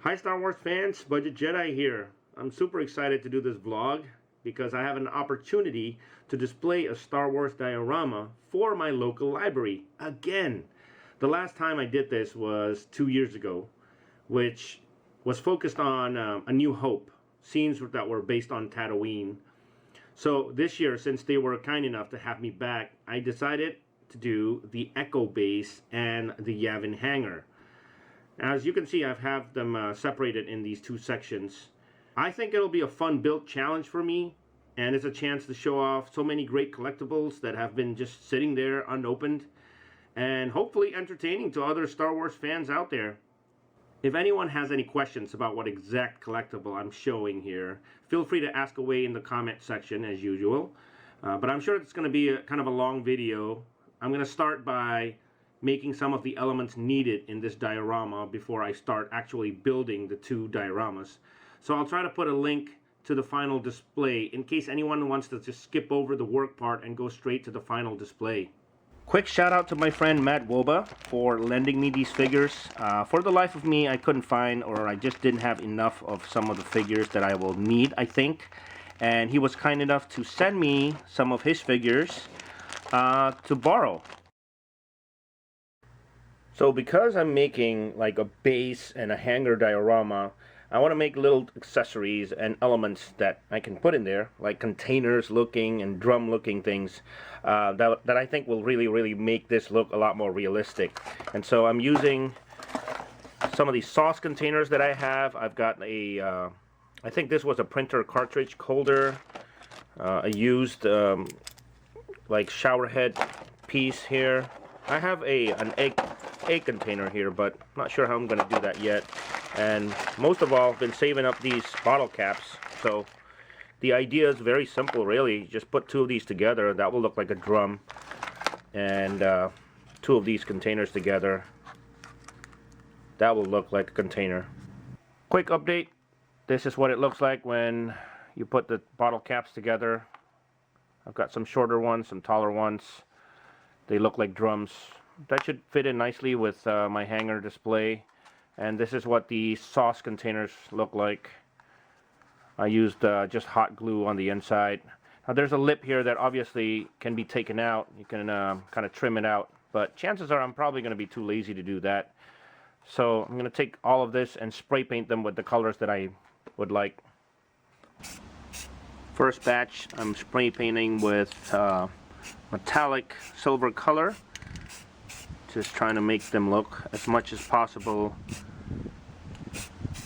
Hi Star Wars fans, Budget Jedi here. I'm super excited to do this vlog because I have an opportunity to display a Star Wars diorama for my local library again. The last time I did this was 2 years ago, which was focused on A New Hope, scenes that were based on Tatooine. So this year, since they were kind enough to have me back, I decided to do the Echo Base and the Yavin Hangar. As you can see, I've have them separated in these two sections. I think it'll be a fun build challenge for me, and it's a chance to show off so many great collectibles that have been just sitting there unopened, and hopefully entertaining to other Star Wars fans out there. If anyone has any questions about what exact collectible I'm showing here, feel free to ask away in the comment section as usual. But I'm sure it's going to be kind of a long video. I'm going to start by making some of the elements needed in this diorama before I start actually building the two dioramas. So I'll try to put a link to the final display in case anyone wants to just skip over the work part and go straight to the final display. Quick shout out to my friend Matt Woba for lending me these figures. For the life of me, I couldn't find, or I just didn't have enough of some of the figures that I will need, I think. And he was kind enough to send me some of his figures to borrow. So because I'm making like a base and a hangar diorama, I want to make little accessories and elements that I can put in there, like containers looking and drum looking things that I think will really make this look a lot more realistic. And so I'm using some of these sauce containers that I have. I've got a, I think this was a printer cartridge holder, a used like shower head piece here. I have an egg container here, but not sure how I'm going to do that yet. And most of all, I've been saving up these bottle caps. So the idea is very simple, really. Just put two of these together. That will look like a drum. And two of these containers together. That will look like a container. Quick update. This is what it looks like when you put the bottle caps together. I've got some shorter ones, some taller ones. They look like drums. That should fit in nicely with my hanger display. And this is what the sauce containers look like. I used just hot glue on the inside. Now there's a lip here that obviously can be taken out. You can kind of trim it out. But chances are I'm probably going to be too lazy to do that. So I'm going to take all of this and spray paint them with the colors that I would like. First batch I'm spray painting with metallic silver color, just trying to make them look as much as possible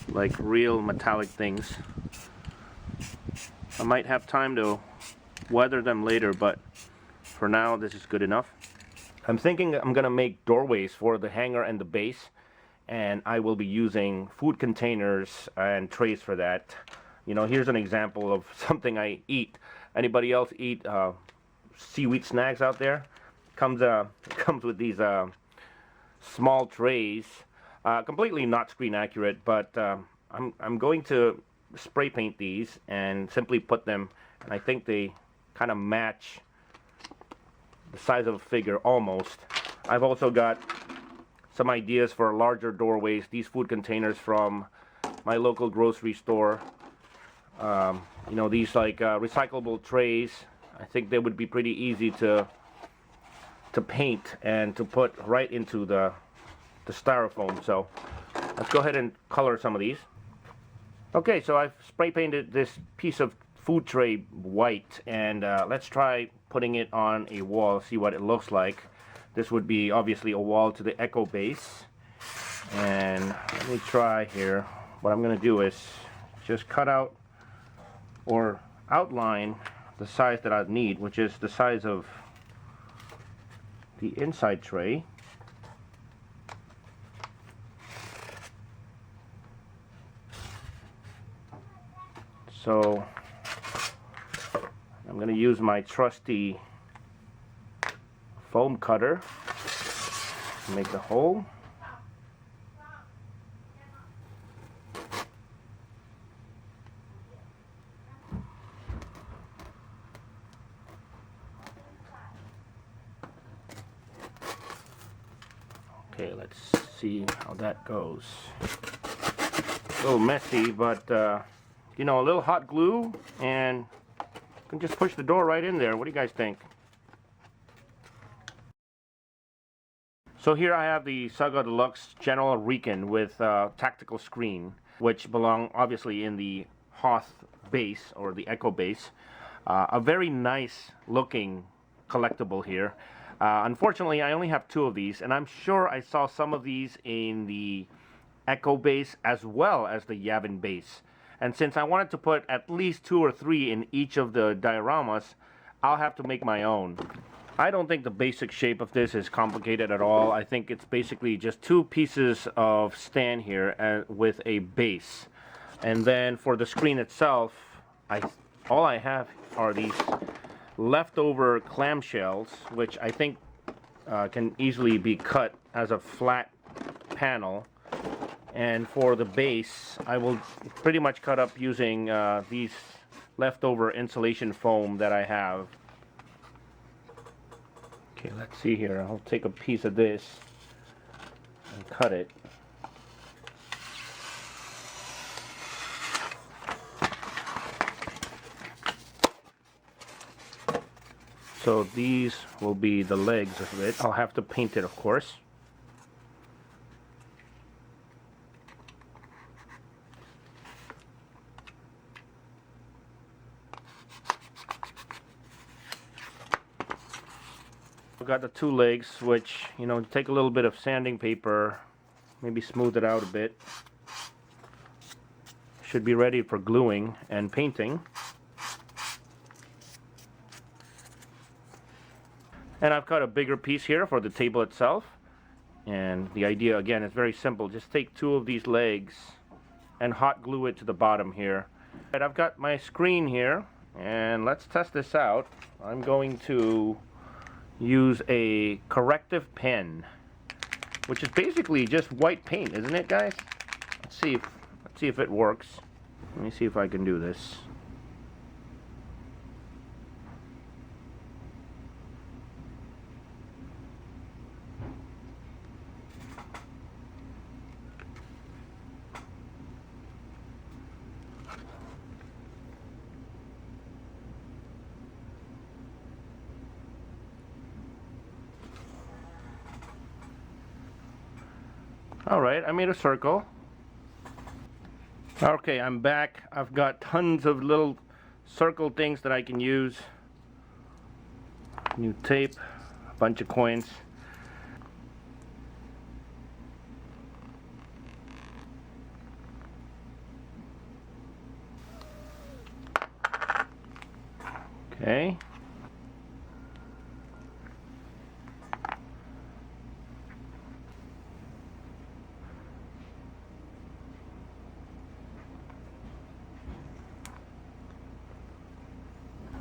like real metallic things. I might have time to weather them later, but for now this is good enough. I'm thinking I'm gonna make doorways for the hangar and the base, and I will be using food containers and trays for that. You know, here's an example of something I eat. Anybody else eat seaweed snacks out there? Comes with these small trays, completely not screen accurate, but I'm going to spray paint these and simply put them, and I think they kind of match the size of a figure almost. I've also got some ideas for larger doorways. These food containers from my local grocery store, you know, these like recyclable trays. I think they would be pretty easy to paint and to put right into the styrofoam. So let's go ahead and color some of these. Okay, so I've spray painted this piece of food tray white, and let's try putting it on a wall, see what it looks like. This would be obviously a wall to the Echo Base. And let me try here. What I'm going to do is just cut out or outline the size that I need, which is the size of the inside tray. So I'm going to use my trusty foam cutter to make the hole. Okay, let's see how that goes. A little messy, but you know, a little hot glue and you can just push the door right in there. What do you guys think? So here I have the Saga Deluxe General Recon with tactical screen, which belong obviously in the Hoth base or the Echo base. A very nice looking collectible here. Unfortunately, I only have 2 of these, and I'm sure I saw some of these in the Echo base as well as the Yavin base. And since I wanted to put at least 2 or 3 in each of the dioramas, I'll have to make my own. I don't think the basic shape of this is complicated at all. I think it's basically just 2 pieces of stand here with a base. And then for the screen itself, all I have are these leftover clamshells, which I think can easily be cut as a flat panel. And for the base, I will pretty much cut up using these leftover insulation foam that I have. Okay, let's see here. I'll take a piece of this and cut it. So these will be the legs of it. I'll have to paint it, of course. I've got the 2 legs, which, you know, take a little bit of sanding paper, maybe smooth it out a bit. Should be ready for gluing and painting. And I've got a bigger piece here for the table itself. And the idea, again, is very simple. Just take 2 of these legs and hot glue it to the bottom here. And I've got my screen here, and let's test this out. I'm going to use a corrective pen, which is basically just white paint, isn't it, guys? Let's see if it works. Let me see if I can do this. Alright, I made a circle. Okay, I'm back. I've got tons of little circle things that I can use. New tape, a bunch of coins. Okay.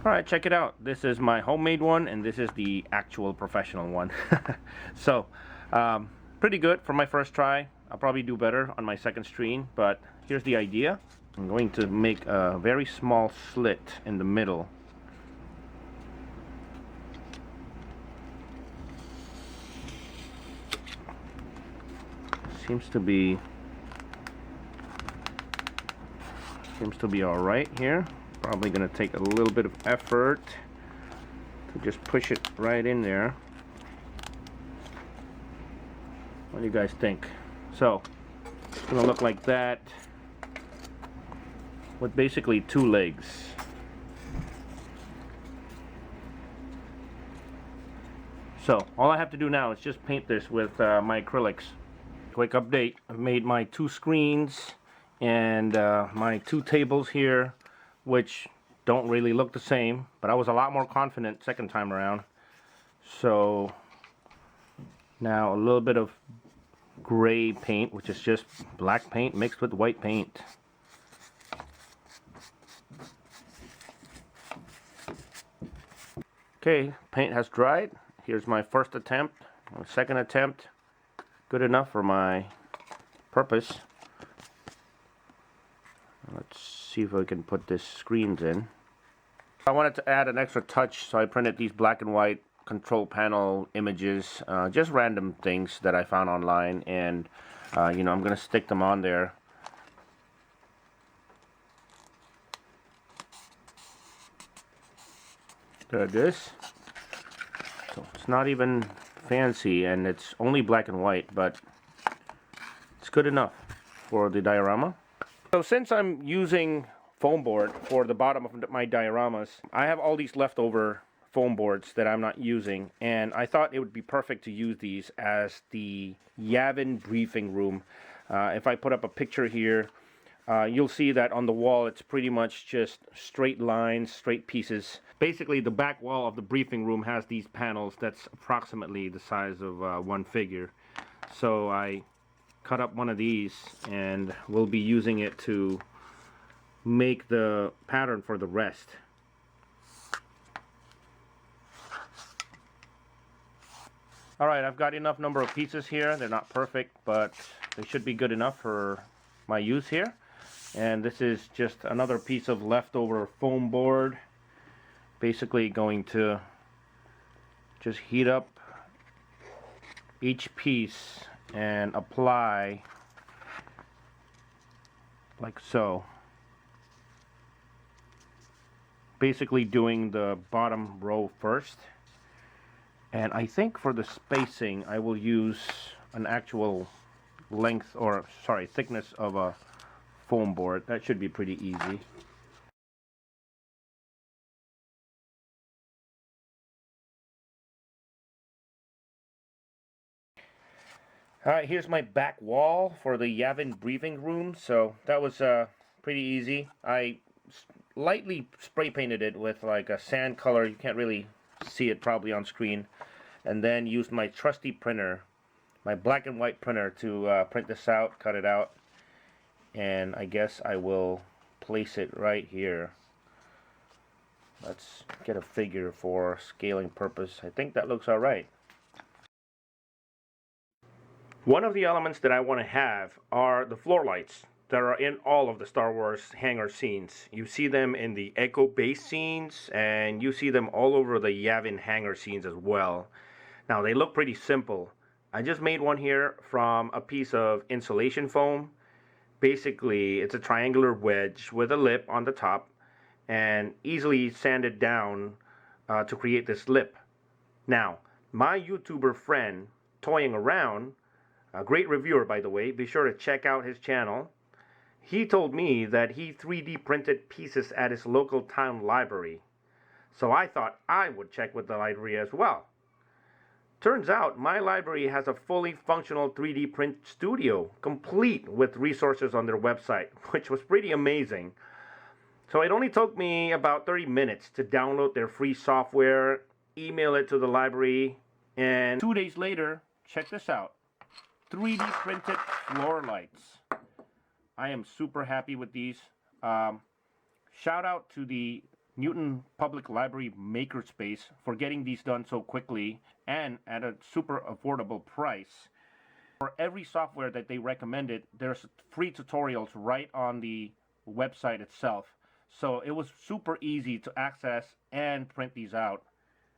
Alright, check it out. This is my homemade one, and this is the actual professional one. So, pretty good for my first try. I'll probably do better on my second stream, but here's the idea. I'm going to make a very small slit in the middle. Seems to be alright here. Probably gonna take a little bit of effort to just push it right in there. What do you guys think? So it's gonna look like that with basically 2 legs. So all I have to do now is just paint this with my acrylics. Quick update, I've made my 2 screens and my 2 tables here, which don't really look the same, but I was a lot more confident second time around. So now a little bit of gray paint, which is just black paint mixed with white paint. Okay, paint has dried. Here's my first attempt. My second attempt, good enough for my purpose. Let's see if I can put this screens in. I wanted to add an extra touch, so I printed these black and white control panel images, just random things that I found online, and you know, I'm gonna stick them on there. this. So it's not even fancy, and it's only black and white, but it's good enough for the diorama. So since I'm using foam board for the bottom of my dioramas, I have all these leftover foam boards that I'm not using, and I thought it would be perfect to use these as the Yavin briefing room. If I put up a picture here, you'll see that on the wall it's pretty much just straight lines, straight pieces. Basically, the back wall of the briefing room has these panels that's approximately the size of one figure. So I cut up one of these, and we'll be using it to make the pattern for the rest. Alright, I've got enough number of pieces here. They're not perfect, but they should be good enough for my use here. And this is just another piece of leftover foam board. Basically going to just heat up each piece and apply like so. Basically doing the bottom row first. And I think for the spacing I will use an actual length, or sorry, thickness of a foam board. That should be pretty easy. Alright, here's my back wall for the Yavin briefing room. So that was pretty easy. I lightly spray painted it with like a sand color. You can't really see it probably on screen. And then used my trusty printer, my black and white printer, to print this out, cut it out. And I guess I will place it right here. Let's get a figure for scaling purpose. I think that looks alright. One of the elements that I want to have are the floor lights that are in all of the Star Wars hangar scenes. You see them in the Echo base scenes, and you see them all over the Yavin hangar scenes as well. Now, they look pretty simple. I just made one here from a piece of insulation foam. Basically, it's a triangular wedge with a lip on the top, and easily sanded down to create this lip. Now, my YouTuber friend, Toying Around, a great reviewer by the way, be sure to check out his channel. He told me that he 3D printed pieces at his local town library. So I thought I would check with the library as well. Turns out my library has a fully functional 3D print studio, complete with resources on their website, which was pretty amazing. So it only took me about 30 minutes to download their free software, email it to the library, and 2 days later, check this out. 3D printed floor lights. I am super happy with these. Shout out to the Newton Public Library Makerspace for getting these done so quickly and at a super affordable price. For every software that they recommended, there's free tutorials right on the website itself. So it was super easy to access and print these out.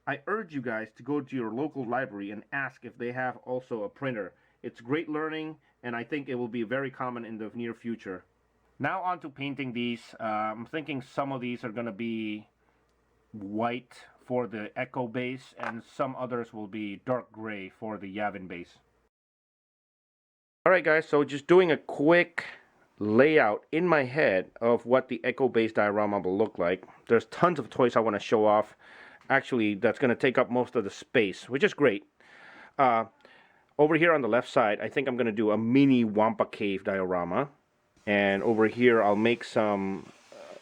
I urge you guys to go to your local library and ask if they have also a printer. It's great learning, and I think it will be very common in the near future. Now on to painting these. I'm thinking some of these are going to be white for the Echo base, and some others will be dark gray for the Yavin base. Alright guys, so just doing a quick layout in my head of what the Echo base diorama will look like. There's tons of toys I want to show off. Actually, that's going to take up most of the space, which is great. Over here on the left side, I think I'm going to do a mini Wampa Cave diorama. And over here, I'll make some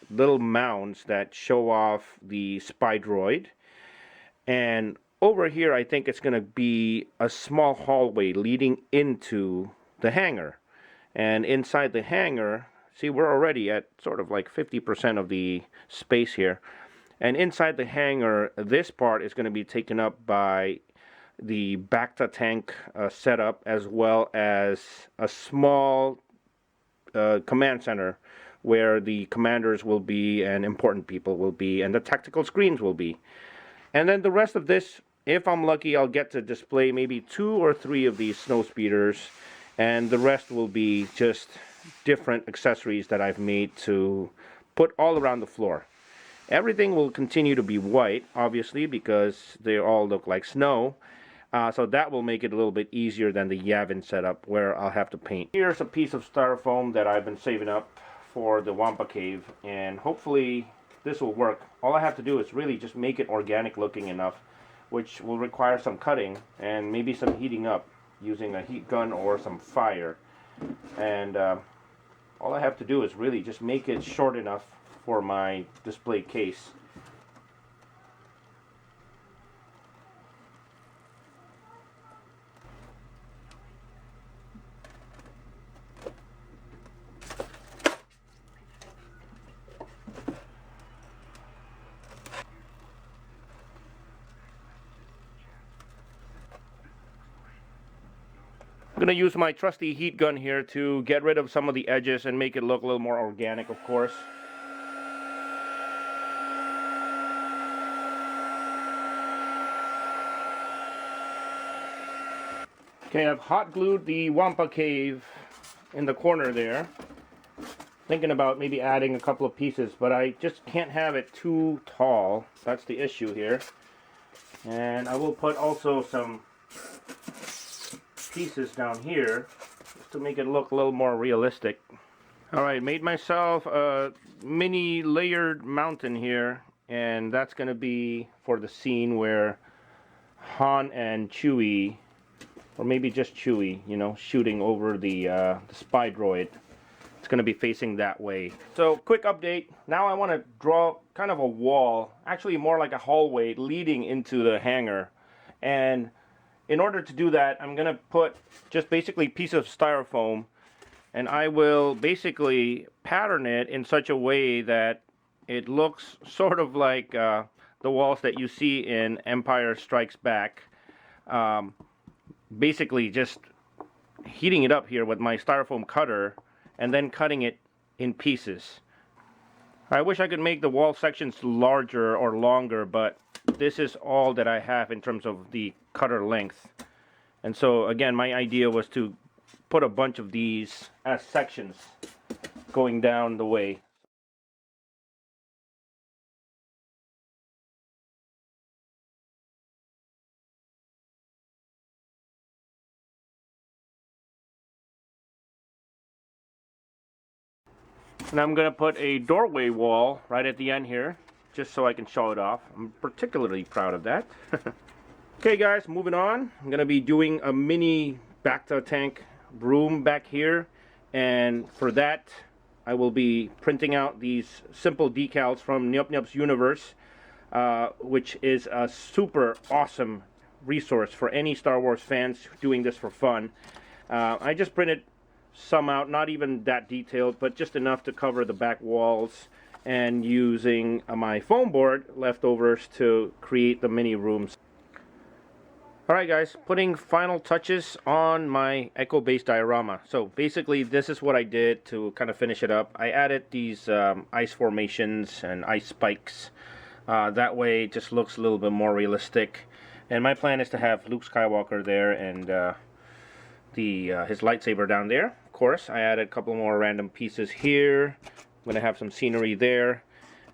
little mounds that show off the spy droid. And over here, I think it's going to be a small hallway leading into the hangar. And inside the hangar, see, we're already at sort of like 50% of the space here. And inside the hangar, this part is going to be taken up by the Bacta tank setup, as well as a small command center where the commanders will be and important people will be and the tactical screens will be. And then the rest of this, if I'm lucky, I'll get to display maybe 2 or 3 of these snow speeders, and the rest will be just different accessories that I've made to put all around the floor. Everything will continue to be white, obviously, because they all look like snow. So that will make it a little bit easier than the Yavin setup where I'll have to paint. Here's a piece of styrofoam that I've been saving up for the Wampa Cave, and hopefully this will work. All I have to do is really just make it organic looking enough, which will require some cutting and maybe some heating up using a heat gun or some fire. And all I have to do is really just make it short enough for my display case. I'm going to use my trusty heat gun here to get rid of some of the edges and make it look a little more organic, of course. Okay, I've hot glued the Wampa Cave in the corner there. Thinking about maybe adding a couple of pieces, but I just can't have it too tall. That's the issue here. And I will put also some pieces down here just to make it look a little more realistic. Alright, made myself a mini layered mountain here, and that's going to be for the scene where Han and Chewie, or maybe just Chewie, you know, shooting over the spy droid. It's going to be facing that way. So, quick update. Now I want to draw kind of a wall, actually more like a hallway leading into the hangar. And in order to do that, I'm going to put just basically a piece of styrofoam, and I will basically pattern it in such a way that it looks sort of like the walls that you see in Empire Strikes Back. Basically just heating it up here with my styrofoam cutter and then cutting it in pieces. I wish I could make the wall sections larger or longer, but this is all that I have in terms of the cutter length. And so again, my idea was to put a bunch of these as sections going down the way. And I'm going to put a doorway wall right at the end here, just so I can show it off. I'm particularly proud of that. Okay guys, moving on. I'm going to be doing a mini Bacta tank room back here. And for that, I will be printing out these simple decals from Nyup Nyup's Universe, which is a super awesome resource for any Star Wars fans doing this for fun. I just printed some out, not even that detailed, but just enough to cover the back walls, and using my foam board leftovers to create the mini rooms. Alright guys, putting final touches on my Echo Base diorama. So basically this is what I did to kind of finish it up. I added these ice formations and ice spikes. That way it just looks a little bit more realistic. And my plan is to have Luke Skywalker there and his lightsaber down there. Of course, I added a couple more random pieces here. I'm going to have some scenery there.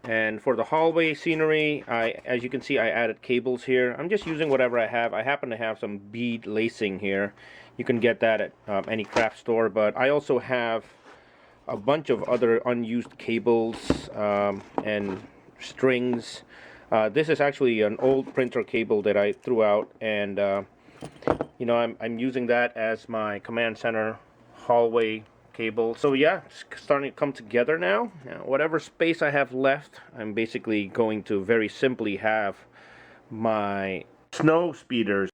And for the hallway scenery, as you can see, I added cables here. I'm just using whatever I have. I happen to have some bead lacing here. You can get that at any craft store. But I also have a bunch of other unused cables and strings. This is actually an old printer cable that I threw out, and you know, I'm using that as my command center hallway cable. So yeah, it's starting to come together now. Whatever space I have left, I'm basically going to very simply have my snow speeders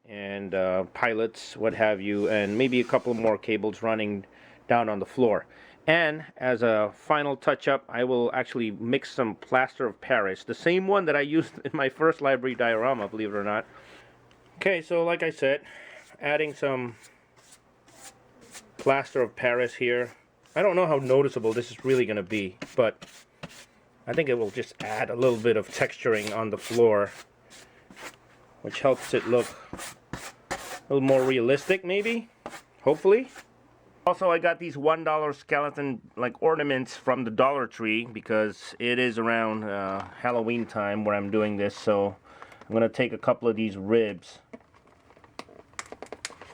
and pilots, what have you, and maybe a couple more cables running down on the floor. And as a final touch-up, I will actually mix some plaster of Paris, the same one that I used in my first library diorama, believe it or not. Okay, so like I said, adding some plaster of Paris here. I don't know how noticeable this is really going to be, but I think it will just add a little bit of texturing on the floor, which helps it look a little more realistic, maybe, hopefully. Also, I got these $1 skeleton like ornaments from the Dollar Tree because it is around Halloween time where I'm doing this. So I'm gonna take a couple of these ribs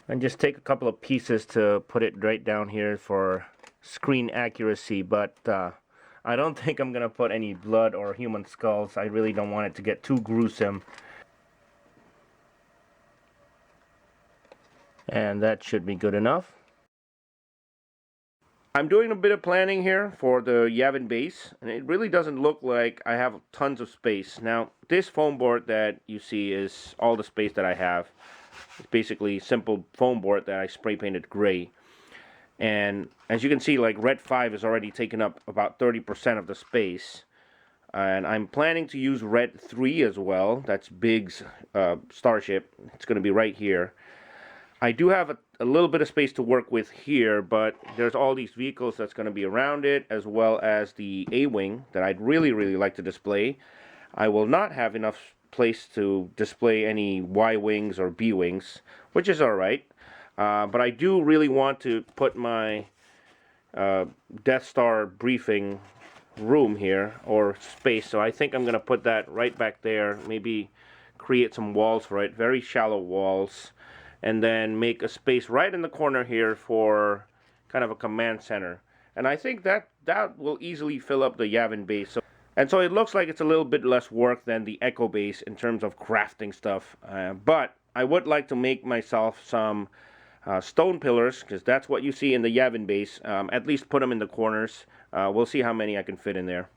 and just take a couple of pieces to put it right down here for screen accuracy. But I don't think I'm gonna put any blood or human skulls. I really don't want it to get too gruesome. And that should be good enough. I'm doing a bit of planning here for the Yavin base, and it really doesn't look like I have tons of space. Now, this foam board that you see is all the space that I have. It's basically simple foam board that I spray painted gray. And as you can see, like Red 5 is already taken up about 30% of the space. And I'm planning to use Red 3 as well. That's Big's starship. It's going to be right here. I do have a little bit of space to work with here, but there's all these vehicles that's going to be around it, as well as the A-Wing that I'd really like to display. I will not have enough place to display any Y-Wings or B-Wings, which is alright. But I do really want to put my Death Star briefing room here, or space, so I think I'm going to put that right back there, maybe create some walls for it, very shallow walls, and then make a space right in the corner here for kind of a command center. And I think that will easily fill up the Yavin base. So it looks like it's a little bit less work than the Echo base in terms of crafting stuff. But I would like to make myself some stone pillars, because that's what you see in the Yavin base. At least put them in the corners. We'll see how many I can fit in there.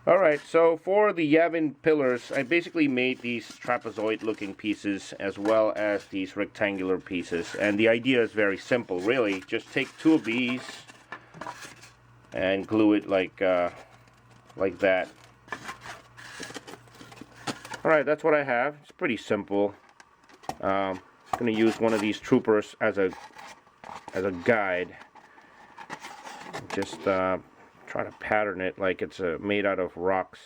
Alright, so for the Yavin pillars, I basically made these trapezoid looking pieces as well as these rectangular pieces. And the idea is very simple, really. Just take two of these and glue it like that. Alright, that's what I have. It's pretty simple. I'm going to use one of these troopers as a guide. Just try to pattern it like it's made out of rocks.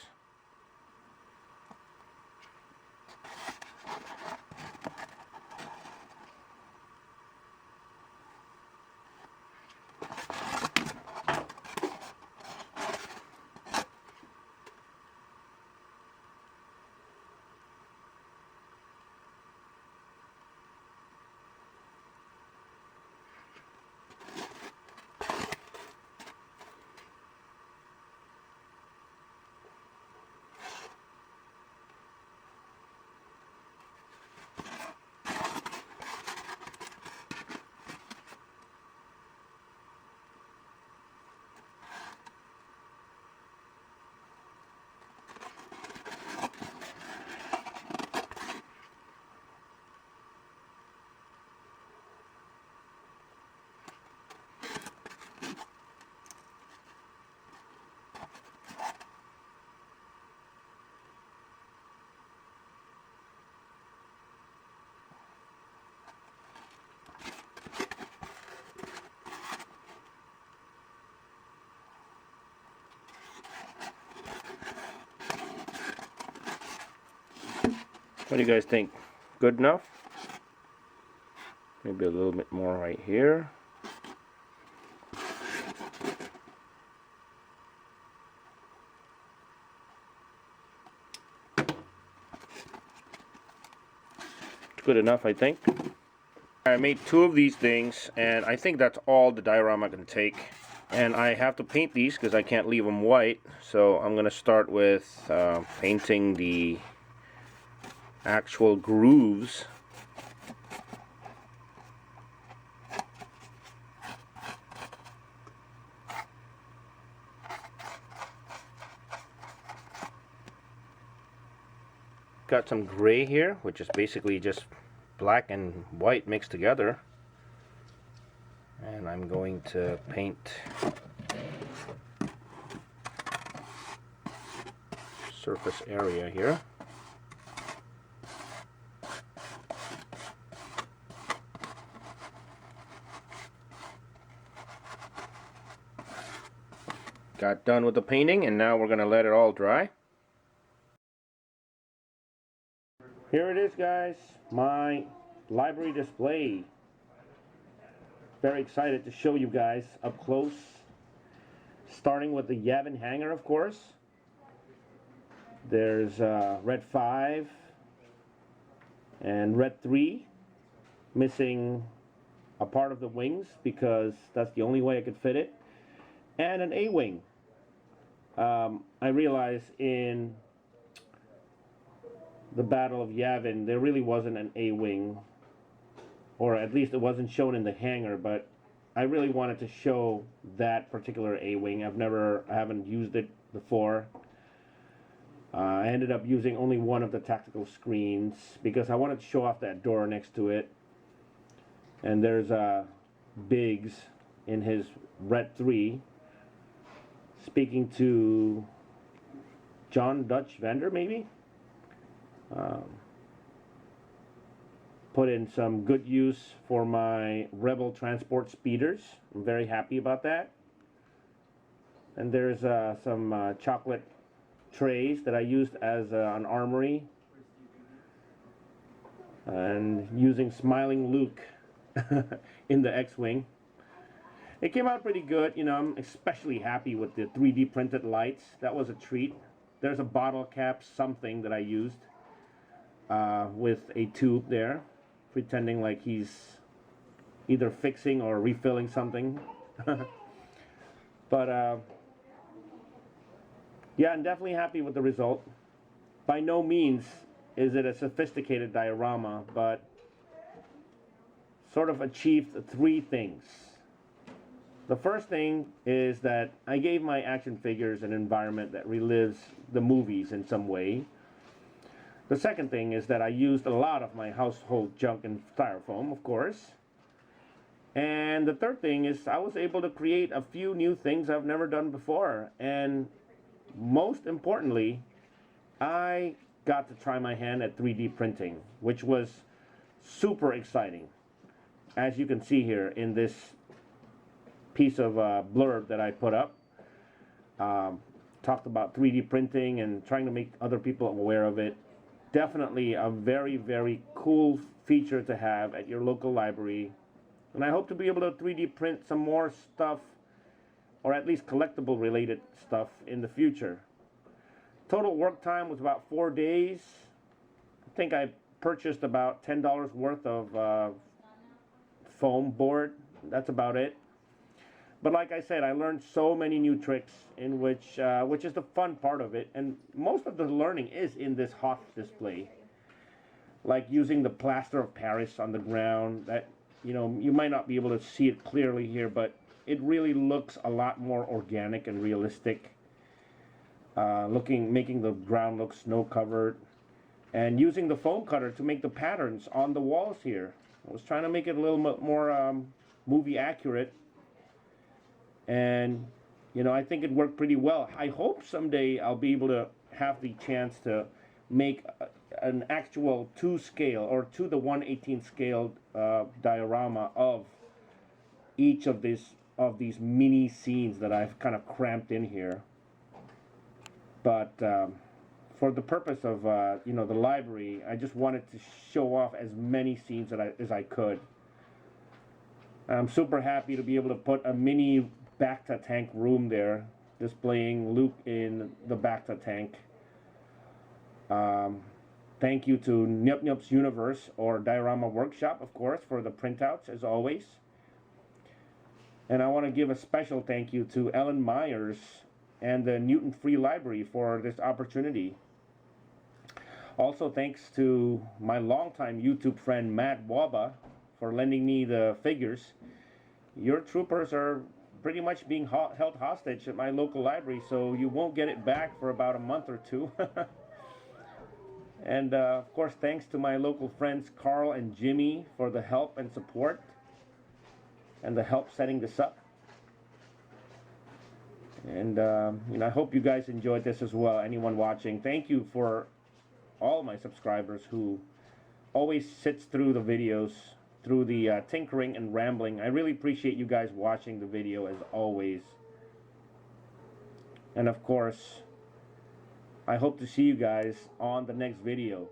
What do you guys think? Good enough? Maybe a little bit more right here. Good enough, I think. I made two of these things, and I think that's all the diorama can take. And I have to paint these because I can't leave them white. So I'm going to start with painting the actual grooves. Got some gray here, which is basically just black and white mixed together. And I'm going to paint surface area here. Got done with the painting, and now we're going to let it all dry. Here it is, guys, my library display. Very excited to show you guys up close. Starting with the Yavin hanger, of course. There's Red 5 and Red 3. Missing a part of the wings because that's the only way I could fit it. And an A-wing. I realized in the Battle of Yavin there really wasn't an A-wing, or at least it wasn't shown in the hangar, but I really wanted to show that particular A-wing. I haven't used it before. I ended up using only one of the tactical screens because I wanted to show off that door next to it. And there's Biggs in his Red 3 speaking to John Dutch Vander, maybe. Put in some good use for my Rebel transport speeders. I'm very happy about that. And there's some chocolate trays that I used as an armory. And using Smiling Luke in the X-Wing. It came out pretty good. You know, I'm especially happy with the 3D printed lights. That was a treat. There's a bottle cap something that I used with a tube there, pretending like he's either fixing or refilling something. But yeah, I'm definitely happy with the result. By no means is it a sophisticated diorama, but sort of achieved three things. The first thing is that I gave my action figures an environment that relives the movies in some way. The second thing is that I used a lot of my household junk and styrofoam, of course. And the third thing is I was able to create a few new things I've never done before. And most importantly, I got to try my hand at 3D printing, which was super exciting. As you can see here in this piece of blurb that I put up, talked about 3D printing and trying to make other people aware of it. Definitely a very, very cool feature to have at your local library. And I hope to be able to 3D print some more stuff, or at least collectible related stuff in the future. Total work time was about 4 days. I think I purchased about $10 worth of foam board. That's about it. But like I said, I learned so many new tricks, in which is the fun part of it. And most of the learning is in this Hoth display. Like using the plaster of Paris on the ground. That, you know, you might not be able to see it clearly here, but it really looks a lot more organic and realistic. Making the ground look snow covered. And using the foam cutter to make the patterns on the walls here. I was trying to make it a little bit more movie accurate. And, you know, I think it worked pretty well. I hope someday I'll be able to have the chance to make an actual 2 scale or 2:118 scale diorama of each of these mini scenes that I've kind of cramped in here. But for the purpose of you know, the library, I just wanted to show off as many scenes as I could. I'm super happy to be able to put a mini Bacta tank room there, displaying Luke in the Bacta tank. Thank you to Nyup Nyup's Universe or Diorama Workshop, of course, for the printouts, as always. And I want to give a special thank you to Ellen Myers and the Newton Free Library for this opportunity. Also, thanks to my longtime YouTube friend Matt Waba for lending me the figures. Your troopers are pretty much being held hostage at my local library, so you won't get it back for about a month or two. And of course, thanks to my local friends Carl and Jimmy for the help and support and the help setting this up. And you know, I hope you guys enjoyed this as well. Anyone watching, thank you for all my subscribers who always sits through the videos, through the tinkering and rambling. I really appreciate you guys watching the video as always. And of course, I hope to see you guys on the next video.